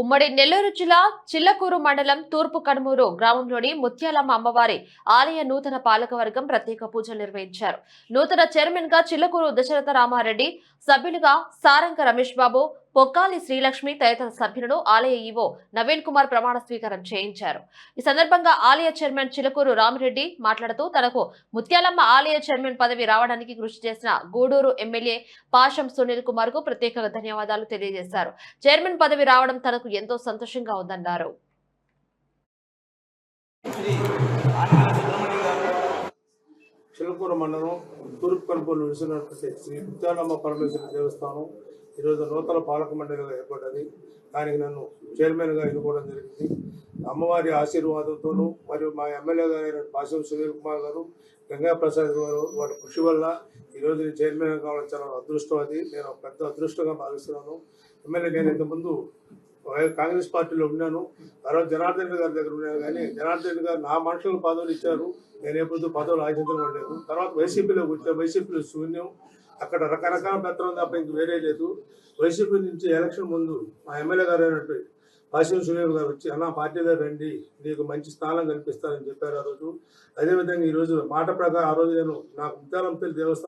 ఉమ్మడి నెల్లూరు జిల్లా చిల్లకూరు మండలం తూర్పు కనుమూరు గ్రామంలోని ముత్యాలమ్మ అమ్మవారి ఆలయ నూతన పాలకవర్గం ప్రత్యేక పూజలు నిర్వహించారు. నూతన చైర్మన్ గా చిల్లకూరు దశరథ రామారెడ్డి, సభ్యులుగా సారంగ రమేష్ బాబు, పొక్కాలి శ్రీలక్ష్మి తదితర సభ్యులను ఆలయ ఈవో నవీన్ కుమార్ ప్రమాణ స్వీకారం చేయించారు. ఈ సందర్భంగా ఆలయ చైర్మన్ చిల్లకూరు రామిరెడ్డి మాట్లాడుతూ తనకు ముత్యాలమ్మ ఆలయ చైర్మన్ పదవి రావడానికి కృషి చేసిన గూడూరు ఎమ్మెల్యే పాషం సునీల్ కుమార్ కు ప్రత్యేక ధన్యవాదాలు తెలియజేశారు. చైర్మన్ పదవి రావడం తనకు ఎంతో సంతోషంగా ఉందన్నారు. చిలకూరు మండలం తూర్పు కనుపూరు విడిసినటువంటి శ్రీ ముత్యాలమ్మ పరమేశ్వరి దేవస్థానం ఈరోజు నూతన పాలక మండలిగా ఏర్పడ్డది. దానికి నన్ను చైర్మన్గా ఎన్నుకోవడం జరిగింది. అమ్మవారి ఆశీర్వాదంతోనూ మరియు మా ఎమ్మెల్యే గారైన పాశం సునీల్ కుమార్ గారు, గంగా ప్రసాద్ గారు వారి కృషి వల్ల ఈరోజు నేను చైర్మన్ కావడం చాలా అదృష్టం. అది నేను పెద్ద అదృష్టంగా భావిస్తున్నాను. ఎమ్మెల్యే నేను ఇంతకుముందు కాంగ్రెస్ పార్టీలో ఉన్నాను. తర్వాత జనార్దన్ రెడ్డి గారి దగ్గర ఉన్నాను. కానీ జనార్దన్ రెడ్డి గారు నా మనుషులకు పదవులు ఇచ్చారు. నేను ఎప్పుడు పదవులు ఆశించడం లేదు. తర్వాత వైసీపీలోకి వచ్చాను. వైసీపీలో శూన్యం. అక్కడ రకరకాల పత్రం తప్ప ఇంక వేరే లేదు. వైసీపీ నుంచి ఎలక్షన్ ముందు మా ఎమ్మెల్యే గారు అయినట్టు పాశం సునీల్ గారు వచ్చి అన్న పార్టీ దగ్గర రండి, నీకు మంచి స్థానం కల్పిస్తారని చెప్పారు ఆ రోజు. అదేవిధంగా ఈరోజు మాట ప్రకారం ఆ రోజు నేను నాకు ముత్యాలమ్మ తల్లి దేవస్థానం